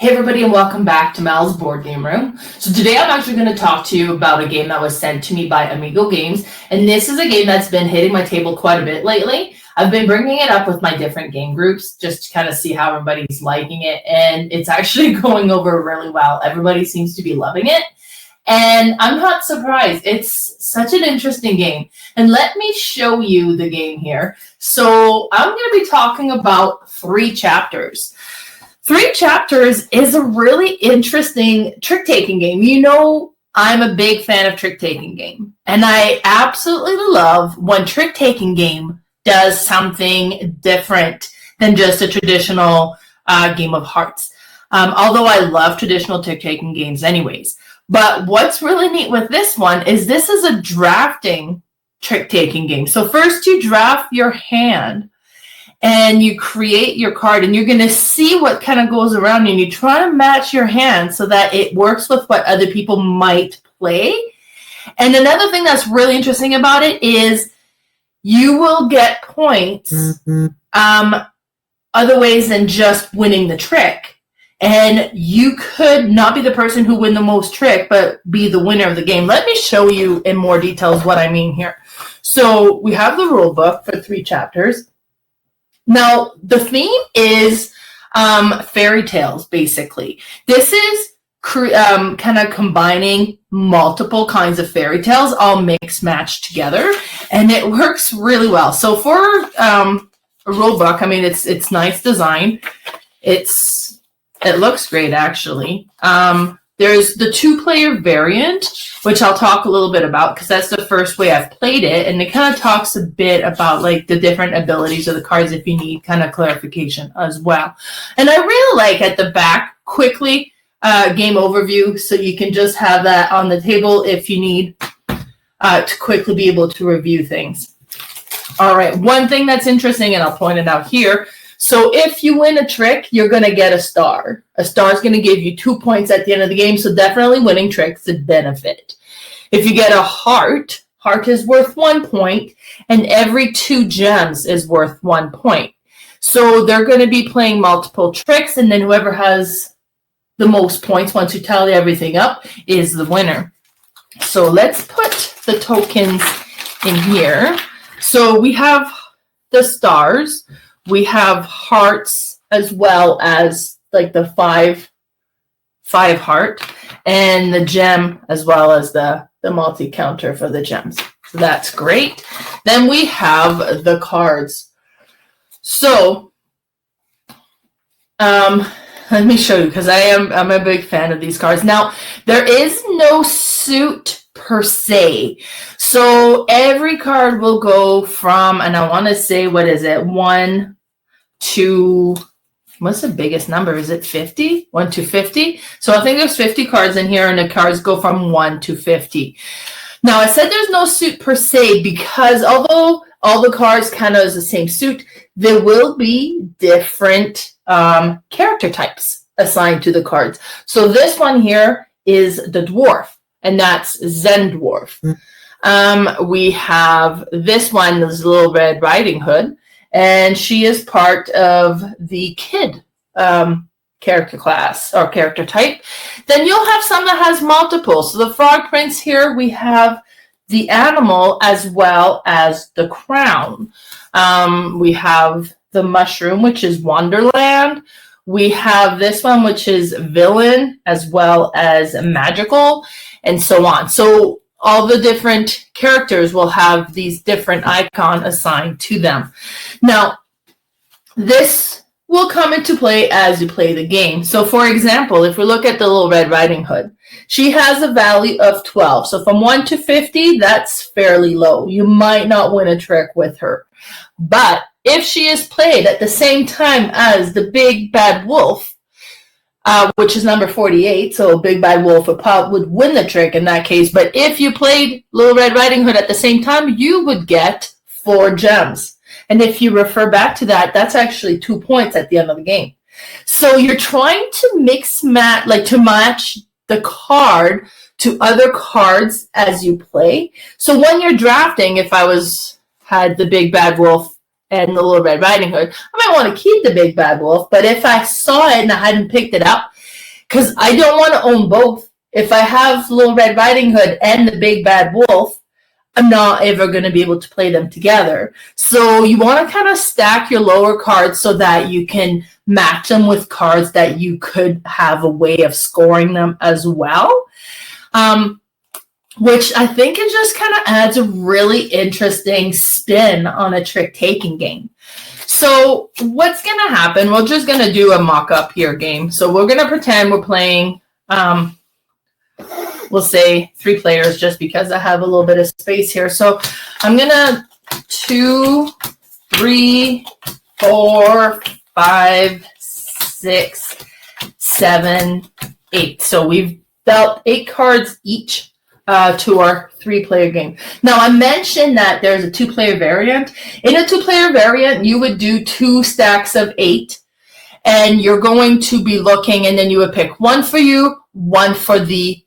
Hey everybody, and welcome back to Mal's Board Game Room. So today I'm actually going to talk to you about a game that was sent to me by AMIGO games, and this is a game that's been hitting my table quite a bit lately. I've been bringing it up with my different game groups just to kind of see how everybody's liking it, and it's actually going over really well. Everybody seems to be loving it, and I'm not surprised. It's such an interesting game, and let me show you the game here. So I'm going to be talking about 3 chapters. 3 Chapters is a really interesting trick-taking game. You know, I'm a big fan of trick-taking game, and I absolutely love when trick-taking game does something different than just a traditional game of hearts. Although I love traditional trick-taking games anyways. But what's really neat with this one is this is a drafting trick-taking game. So first you draft your hand, and you create your card, and you're going to see what kind of goes around, and you try to match your hand so that it works with what other people might play. And another thing that's really interesting about it is you will get points other ways than just winning the trick. And you could not be the person who win the most trick, but be the winner of the game. Let me show you in more details what I mean here. So we have the rule book for 3 chapters. Now, the theme is fairy tales, basically. This is kind of combining multiple kinds of fairy tales, all mixed matched together, and it works really well. So for a rule book, I mean, it's nice design. It looks great, actually. There's the 2-player variant, which I'll talk a little bit about because that's the first way I've played it. And it kind of talks a bit about like the different abilities of the cards if you need kind of clarification as well. And I really like at the back, quickly, game overview. So you can just have that on the table if you need to quickly be able to review things. All right, one thing that's interesting, and I'll point it out here. So if you win a trick, you're going to get a star. A star is going to give you 2 points at the end of the game, so definitely winning tricks is a benefit. If you get a heart, heart is worth 1 point, and every 2 gems is worth 1 point. So they're going to be playing multiple tricks, and then whoever has the most points, once you tally everything up, is the winner. So let's put the tokens in here. So we have the stars. We have hearts as well as like the 5 heart, and the gem as well as the multi-counter for the gems. So that's great. Then we have the cards. So let me show you because I'm a big fan of these cards. Now, there is no suit per se. So every card will go from, and I want to say, what is it? 1 to, what's the biggest number? Is it 50? 1 to 50? So I think there's 50 cards in here, and the cards go from 1 to 50. Now, I said there's no suit per se because although all the cards kind of is the same suit, there will be different character types assigned to the cards. So this one here is the dwarf, and that's Zen Dwarf. We have this one, this Little Red Riding Hood, and she is part of the kid character class or character type. Then you'll have some that has multiple. So the Frog Prince here, we have the animal as well as the crown. We have the mushroom, which is Wonderland. We have this one, which is villain as well as magical, and so on. So all the different characters will have these different icons assigned to them. Now, this will come into play as you play the game. So, for example, if we look at the Little Red Riding Hood, she has a value of 12. So from 1 to 50, that's fairly low. You might not win a trick with her. But if she is played at the same time as the Big Bad Wolf, which is number 48, so Big Bad Wolf would win the trick in that case. But if you played Little Red Riding Hood at the same time, you would get 4 gems. And if you refer back to that, that's actually 2 points at the end of the game. So you're trying to to match the card to other cards as you play. So when you're drafting, if I had the Big Bad Wolf and the Little Red Riding Hood, I might want to keep the Big Bad Wolf, but if I saw it and I hadn't picked it up, because I don't want to own both. If I have Little Red Riding Hood and the Big Bad Wolf, I'm not ever going to be able to play them together. So you want to kind of stack your lower cards so that you can match them with cards that you could have a way of scoring them as well. Which I think it just kind of adds a really interesting spin on a trick-taking game. So what's going to happen, we're just going to do a mock-up here game. So we're going to pretend we're playing, we'll say 3 players just because I have a little bit of space here. So I'm going to 2, 3, 4, 5, 6, 7, 8. So we've dealt 8 cards each to our 3-player game. Now, I mentioned that there's a 2-player variant. In a 2-player variant, you would do 2 stacks of 8, and you're going to be looking, and then you would pick 1 for you, 1 for the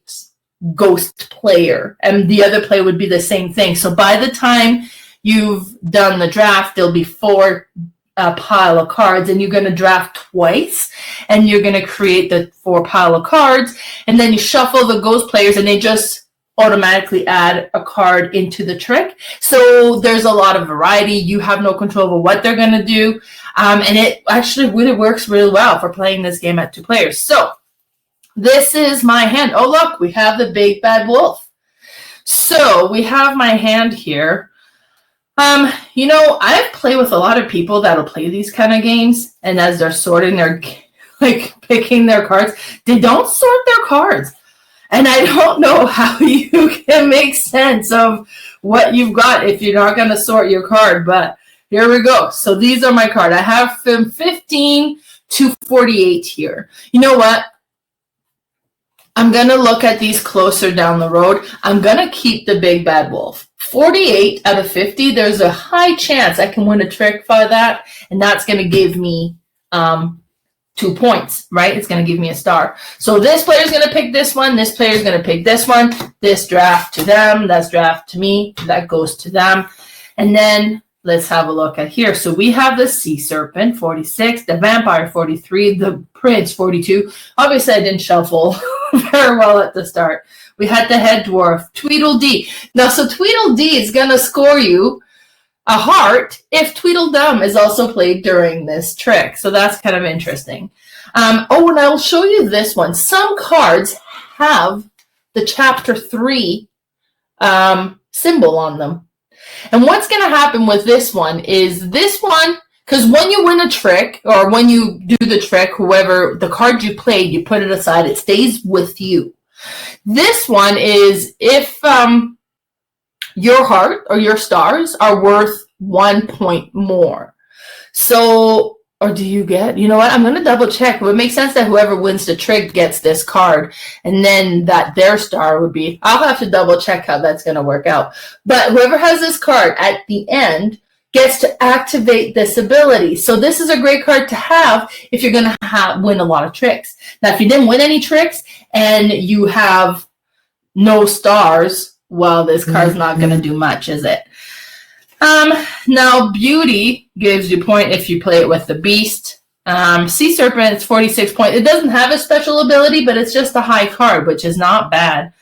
ghost player, and the other player would be the same thing. So by the time you've done the draft, there'll be 4 pile of cards, and you're going to draft twice, and you're going to create the 4 pile of cards, and then you shuffle the ghost players, and they just automatically add a card into the trick. So there's a lot of variety. You have no control over what they're going to do. And it actually really works really well for playing this game at 2 players. So this is my hand. Oh, look, we have the Big Bad Wolf. So we have my hand here. You know, I've played with a lot of people that'll play these kind of games, and as they're sorting their, like picking their cards, they don't sort their cards. And I don't know how you can make sense of what you've got if you're not going to sort your card. But here we go. So these are my cards. I have from 15 to 48 here. You know what? I'm going to look at these closer down the road. I'm going to keep the Big Bad Wolf. 48 out of 50, there's a high chance I can win a trick by that. And that's going to give me 2 points, right? It's going to give me a star. So this player is going to pick this one. This player is going to pick this one. This draft to them. That's draft to me. That goes to them. And then let's have a look at here. So we have the Sea Serpent, 46, the Vampire, 43, the Prince, 42. Obviously, I didn't shuffle very well at the start. We had the Head Dwarf, Tweedledee. Now, so Tweedledee is going to score you a heart if Tweedledum is also played during this trick. So that's kind of interesting. Oh, and I'll show you this one. Some cards have the chapter 3 symbol on them. And what's going to happen with this one is this one, because when you win a trick or when you do the trick, whoever the card you played, you put it aside, it stays with you. This one is if your heart or your stars are worth 1 point more. So, or do you get, you know what? I'm going to double check. It would make sense that whoever wins the trick gets this card, and then that their star would be, I'll have to double check how that's going to work out. But whoever has this card at the end gets to activate this ability. So this is a great card to have if you're going to win a lot of tricks. Now, if you didn't win any tricks and you have no stars, well, this card's not going to do much, is it? Now, Beauty gives you point if you play it with the Beast. Sea Serpent, it's 46 points. It doesn't have a special ability, but it's just a high card, which is not bad.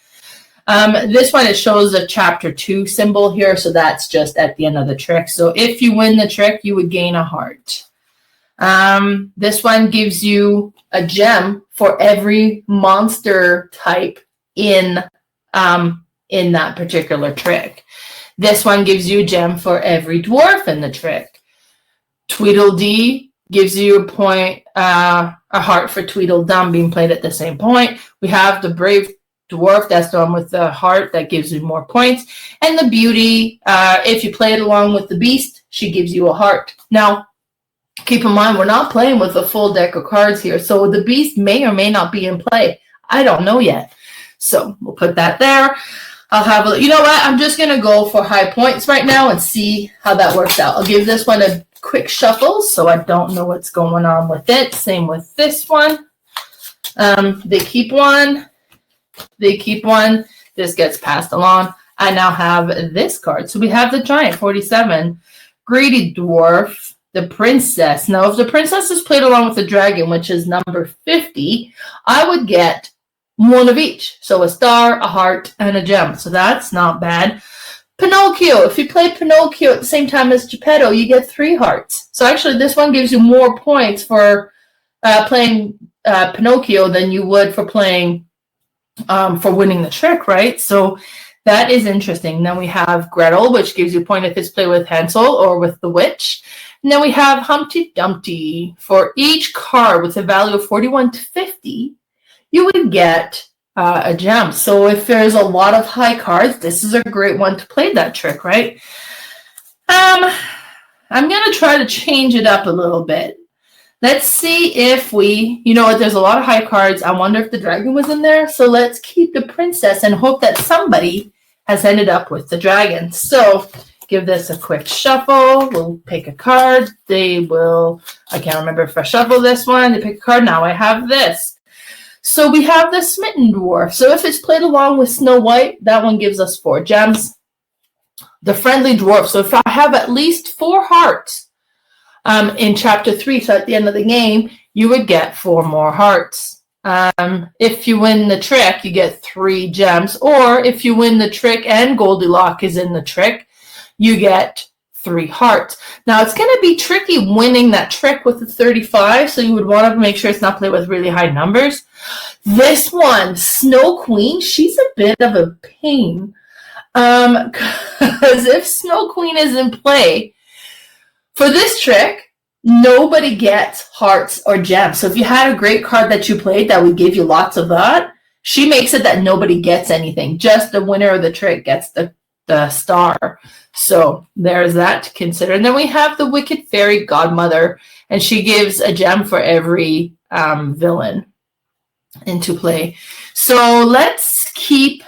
This one, it shows a chapter 2 symbol here, so that's just at the end of the trick. So if you win the trick, you would gain a heart. This one gives you a gem for every monster type in that particular trick. This one gives you a gem for every dwarf in the trick. Tweedledee gives you a point, a heart for Tweedledum being played at the same point. We have the Brave Dwarf, that's the one with the heart that gives you more points. And the Beauty, if you play it along with the Beast, she gives you a heart. Now, keep in mind, we're not playing with a full deck of cards here, so the Beast may or may not be in play. I don't know yet. So we'll put that there. I'll have a, you know what? I'm just going to go for high points right now and see how that works out. I'll give this one a quick shuffle so I don't know what's going on with it. Same with this one. They keep one. They keep one. This gets passed along. I now have this card. So we have the Giant, 47. Greedy Dwarf. the princess. Now, if the princess is played along with the dragon, which is number 50, I would get one of each. So a star, a heart, and a gem. So that's not bad. Pinocchio. If you play Pinocchio at the same time as Geppetto, you get 3 hearts. So actually, this one gives you more points for playing Pinocchio than you would for playing for winning the trick, right? So that is interesting. Then we have Gretel, which gives you a point if it's played with Hansel or with the witch. And then we have Humpty Dumpty. For each card with a value of 41 to 50, you would get a gem. So if there's a lot of high cards, this is a great one to play that trick, right? I'm going to try to change it up a little bit. Let's see if there's a lot of high cards. I wonder if the dragon was in there. So let's keep the princess and hope that somebody has ended up with the dragon. So give this a quick shuffle. We'll pick a card. I can't remember if I shuffle this one. They pick a card. Now I have this. So we have the smitten dwarf. So if it's played along with Snow White, that one gives us 4 gems. The friendly dwarf. So if I have at least 4 hearts, in chapter 3, so at the end of the game, you would get 4 more hearts. If you win the trick, you get 3 gems. Or if you win the trick and Goldilocks is in the trick, you get 3 hearts. Now, it's going to be tricky winning that trick with the 35, so you would want to make sure it's not played with really high numbers. This one, Snow Queen, she's a bit of a pain. Because if Snow Queen is in play, for this trick, nobody gets hearts or gems. So if you had a great card that you played that would give you lots of that, she makes it that nobody gets anything. Just the winner of the trick gets the star. So there's that to consider. And then we have the Wicked Fairy Godmother, and she gives a gem for every villain into play. So let's keep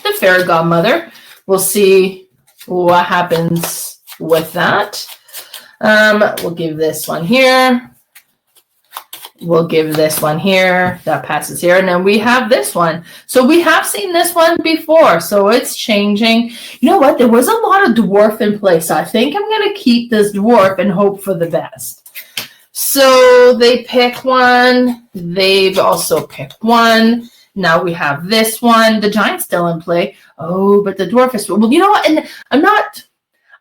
the Fairy Godmother. We'll see what happens with that. We'll give this one here. We'll give this one here. That passes here. And then we have this one. So we have seen this one before. So it's changing. You know what? There was a lot of dwarf in play. So I think I'm going to keep this dwarf and hope for the best. So they pick one. They've also picked one. Now we have this one. The giant's still in play. Oh, but the dwarf is... Well, you know what? And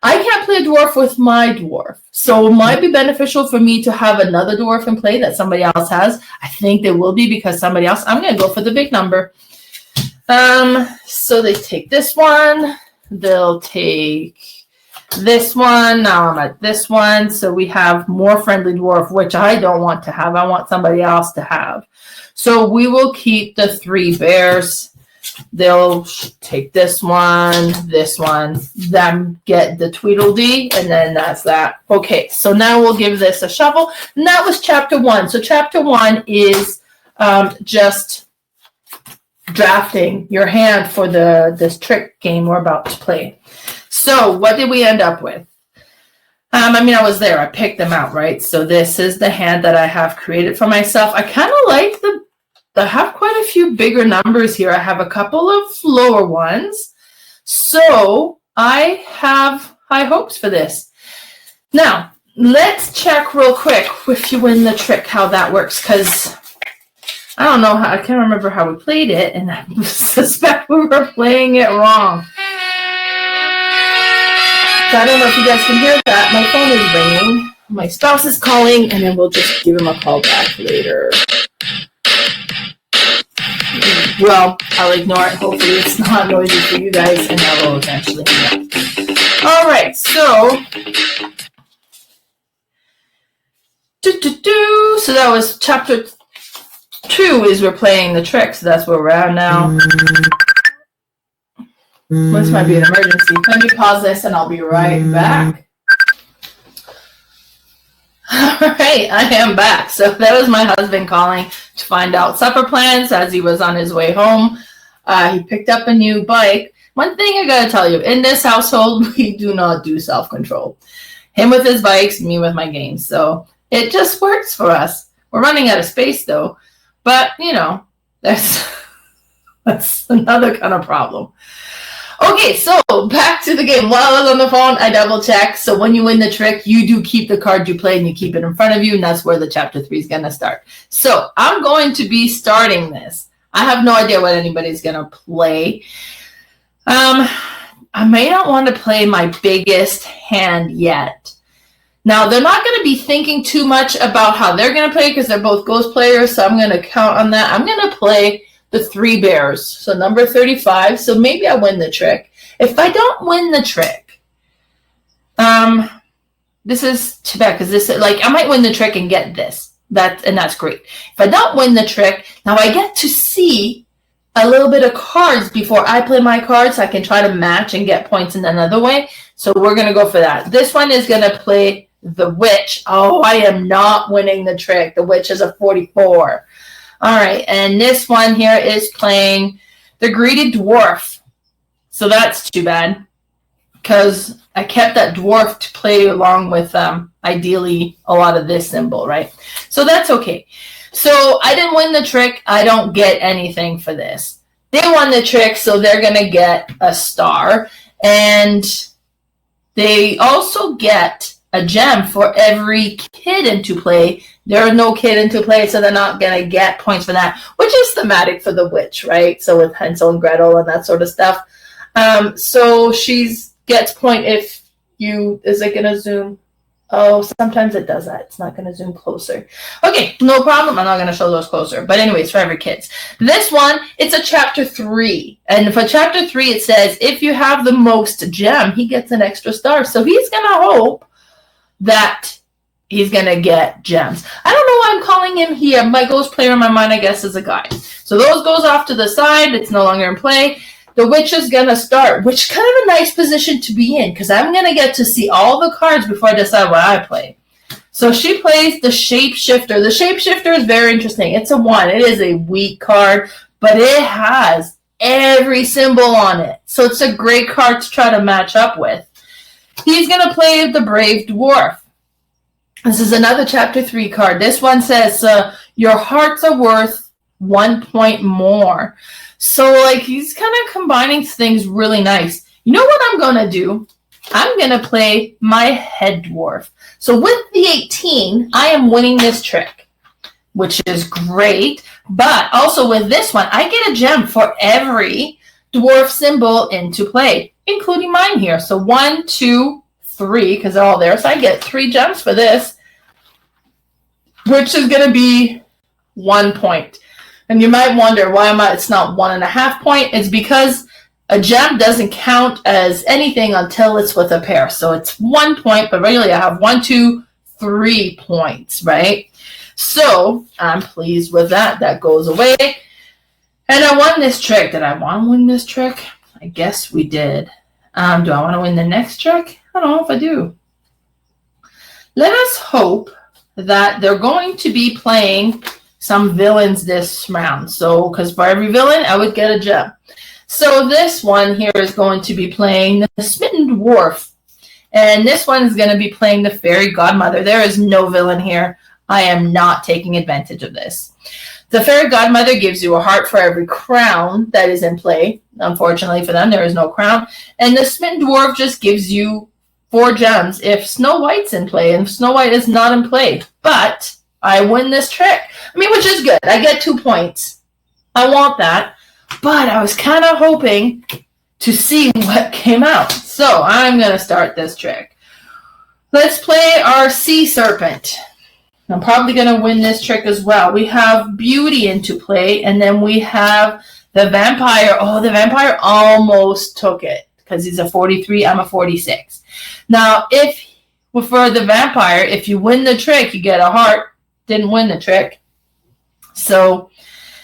I can't play a dwarf with my dwarf. So it might be beneficial for me to have another dwarf in play that somebody else has. I think there will be because somebody else... I'm going to go for the big number. So they take this one. They'll take this one. Now I'm at this one. So we have more friendly dwarf, which I don't want to have. I want somebody else to have. So we will keep the 3 bears. They'll take this one, them get the Tweedledee, and then that's that. Okay, so now we'll give this a shuffle. And that was chapter 1. So chapter 1 is just drafting your hand for this trick game we're about to play. So what did we end up with? I was there. I picked them out, right? So this is the hand that I have created for myself. I kind of like I have quite a few bigger numbers here. I have a couple of lower ones. So I have high hopes for this. Now, let's check real quick if you win the trick how that works, because I don't know I can't remember how we played it, and I suspect we were playing it wrong. So I don't know if you guys can hear that. My phone is ringing. My spouse is calling, and then we'll just give him a call back later. Well, I'll ignore it. Hopefully it's not noisy for you guys, and I will eventually hang up. All right, so... So that was chapter 2 is we're playing the trick, so that's where we're at now. This might be an emergency. Let me pause this, and I'll be right back. All right, I am back. So that was my husband calling to find out supper plans as he was on his way home. He picked up a new bike. One thing I gotta tell you, in this household, we do not do self-control. Him with his bikes, me with my games. So it just works for us. We're running out of space though. But, that's another kind of problem. Okay, so back to the game. While I was on the phone, I double checked. So when you win the trick, you do keep the card you played and you keep it in front of you, and that's where the chapter 3 is going to start. So I'm going to be starting this. I have no idea what anybody's going to play. I may not want to play my biggest hand yet. Now, they're not going to be thinking too much about how they're going to play because they're both ghost players, so I'm going to count on that. I'm going to play the 3 bears, so number 35, so maybe I win the trick. If I don't win the trick, this is too bad because this, like, I might win the trick and get this. That's great. If I don't win the trick, now I get to see a little bit of cards before I play my cards, so I can try to match and get points in another way. So we're going to go for that. This one is going to play the witch. Oh, I am not winning the trick. The witch is a 44. All right, and this one here is playing the greedy dwarf. So that's too bad because I kept that dwarf to play along with, ideally, a lot of this symbol, right? So that's okay. So I didn't win the trick. I don't get anything for this. They won the trick, so they're going to get a star. And they also get a gem for every kid into play. There are no kid into play, so they're not going to get points for that, which is thematic for the witch, right? So with Hansel and Gretel and that sort of stuff. So she gets point if you, is it going to zoom? Oh, sometimes it does that. It's not going to zoom closer. Okay, no problem. I'm not going to show those closer. But anyways, for every kids. This one, it's a chapter 3. And for chapter 3, it says, if you have the most gem, he gets an extra star. So he's going to hope that he's going to get gems. I don't know why I'm calling him here. My ghost player in my mind, I guess, is a guy. So those goes off to the side. It's no longer in play. The witch is going to start, which is kind of a nice position to be in because I'm going to get to see all the cards before I decide what I play. So she plays the shapeshifter. The shapeshifter is very interesting. It's a 1. It is a weak card, but it has every symbol on it. So it's a great card to try to match up with. He's going to play the brave dwarf. This is another chapter 3 card. This one says, your hearts are worth 1 point more. So, like, he's kind of combining things really nice. You know what I'm going to do? I'm going to play my head dwarf. So with the 18, I am winning this trick, which is great. But also with this one, I get a gem for every dwarf symbol into play, including mine here. So 1, 2, 3, because they're all there. So I get 3 gems for this, which is going to be 1 point. And you might wonder why it's not 1.5 point. It's because a gem doesn't count as anything until it's with a pair. So it's 1 point, but really I have 1, 2, 3 points, right? So I'm pleased with that. That goes away. And I won this trick. Did I want to win this trick? I guess we did. Do I want to win the next trick? I don't know if I do. Let us hope that they're going to be playing some villains this round. So, because for every villain, I would get a gem. So this one here is going to be playing the Smitten Dwarf. And this one is going to be playing the Fairy Godmother. There is no villain here. I am not taking advantage of this. The Fairy Godmother gives you a heart for every crown that is in play. Unfortunately for them, there is no crown. And the Smitten Dwarf just gives you 4 gems if Snow White's in play. And Snow White is not in play. But I win this trick. I mean, which is good. I get 2 points. I want that. But I was kind of hoping to see what came out. So I'm going to start this trick. Let's play our Sea Serpent. I'm probably going to win this trick as well. We have Beauty into play, and then we have the Vampire. Oh, the Vampire almost took it because he's a 43. I'm a 46. Now, for the Vampire, if you win the trick, you get a heart. Didn't win the trick. So,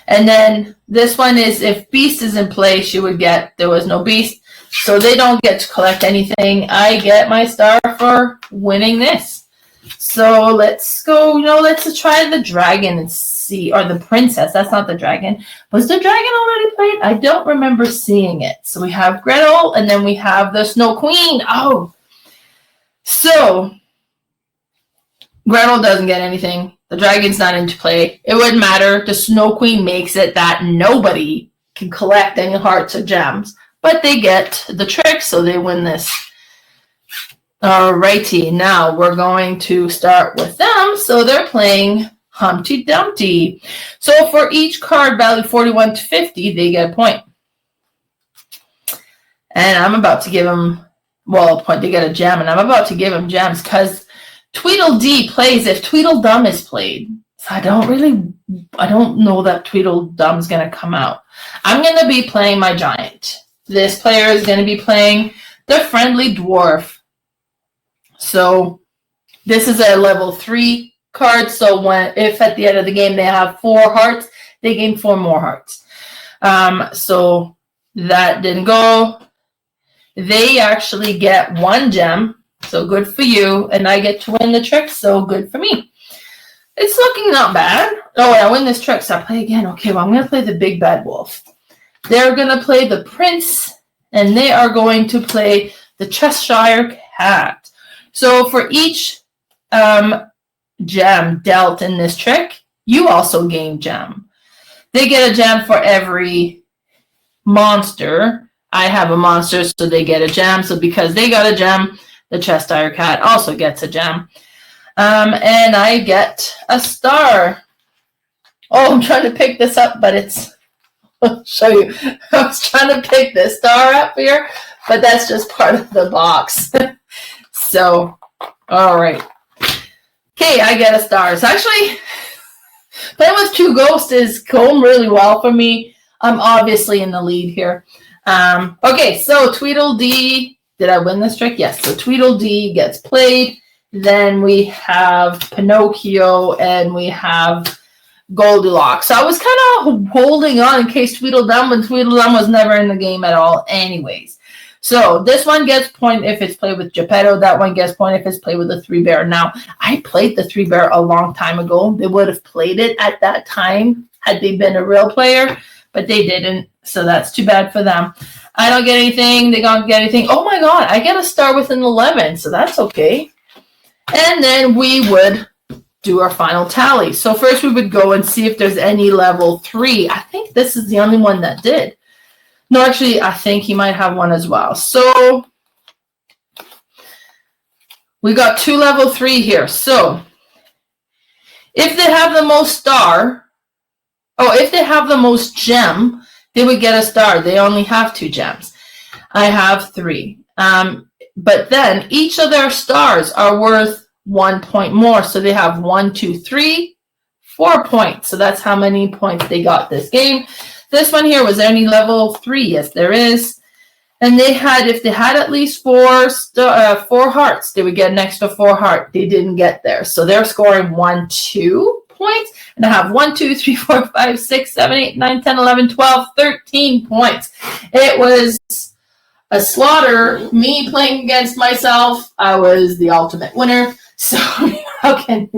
and then this one is if Beast is in play, she would get, there was no Beast. So they don't get to collect anything. I get my star for winning this. So let's go, let's try the dragon and see, or the princess. That's not the dragon. Was the dragon already played? I don't remember seeing it. So we have Gretel, and then we have the Snow Queen. Oh, so Gretel doesn't get anything. The dragon's not into play. It wouldn't matter. The Snow Queen makes it that nobody can collect any hearts or gems. but they get the trick, so they win this. Alrighty, now we're going to start with them. So they're playing Humpty Dumpty. So for each card valued 41 to 50, they get a point. And I'm about to give them, well, a point, they get a gem, and I'm about to give them gems because Tweedledee plays if Tweedledum is played. So I don't know that Tweedledum's going to come out. I'm going to be playing my giant. This player is going to be playing the friendly dwarf. So this is a level 3 card. So if at the end of the game they have 4 hearts, they gain 4 more hearts. So that didn't go. They actually get 1 gem. So good for you. And I get to win the trick. So good for me. It's looking not bad. Oh, I win this trick. So I play again. Okay, well, I'm going to play the big bad wolf. They're going to play the prince. And they are going to play the Cheshire cat. So for each gem dealt in this trick, you also gain gem. They get a gem for every monster. I have a monster, so they get a gem. So because they got a gem, the Cheshire cat also gets a gem. And I get a star. Oh, I'm trying to pick this up, but I'll show you. I was trying to pick this star up here, but that's just part of the box. So, all right. Okay, I get a star. It's actually, playing with 2 ghosts is going really well for me. I'm obviously in the lead here. Okay, so Tweedledee. Did I win this trick? Yes. So Tweedledee gets played. Then we have Pinocchio and we have Goldilocks. So I was kind of holding on in case Tweedledum, but Tweedledum was never in the game at all anyways. So this one gets point if it's played with Geppetto. That one gets point if it's played with the 3-bear. Now, I played the 3-bear a long time ago. They would have played it at that time had they been a real player, but they didn't. So that's too bad for them. I don't get anything. They don't get anything. Oh my God, I get a star with an 11, so that's okay. And then we would do our final tally. So first we would go and see if there's any level 3. I think this is the only one that did. No, actually, I think he might have one as well. So we got 2 level 3 here. So if they have the most star, if they have the most gem, they would get a star. They only have 2 gems. I have 3. But then each of their stars are worth 1 point more. So they have 1, 2, 3, 4 points. So that's how many points they got this game. This one here, was there any level 3? Yes, there is. And if they had at least 4 hearts, they would get an extra 4 heart. They didn't get there. So they're scoring 1, 2 points. And I have 1, 2, 3, 4, 5, 6, 7, 8, 9, 10, 11, 12, 13 points. It was a slaughter. Me playing against myself, I was the ultimate winner. So how can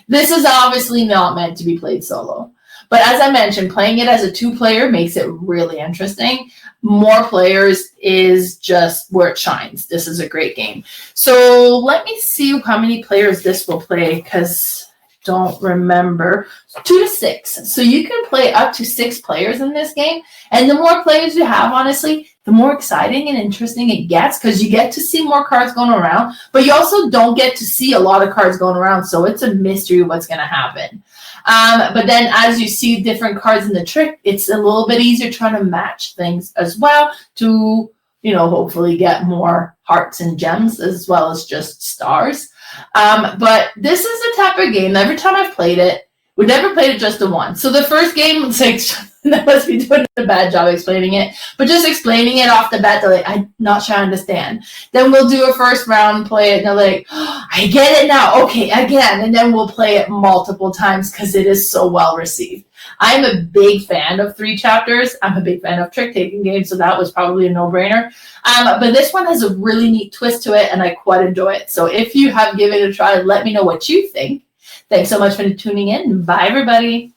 this is obviously not meant to be played solo. But as I mentioned, playing it as a 2-player makes it really interesting. More players is just where it shines. This is a great game. So let me see how many players this will play, because I don't remember. 2 to 6. So you can play up to 6 players in this game. And the more players you have, honestly, the more exciting and interesting it gets, because you get to see more cards going around, but you also don't get to see a lot of cards going around. So it's a mystery what's going to happen. But then as you see different cards in the trick, it's a little bit easier trying to match things as well to, hopefully get more hearts and gems as well as just stars. But this is the type of game, every time I've played it, we never played it just the once. So the first game, it's like, that must be doing a bad job explaining it. But just explaining it off the bat, they're like, I'm not sure I understand. Then we'll do a first round, play it, and they're like, oh, I get it now. Okay, again. And then we'll play it multiple times because it is so well received. I'm a big fan of 3 chapters. I'm a big fan of trick-taking games, so that was probably a no-brainer. But this one has a really neat twist to it, and I quite enjoy it. So if you have given it a try, let me know what you think. Thanks so much for tuning in. Bye, everybody.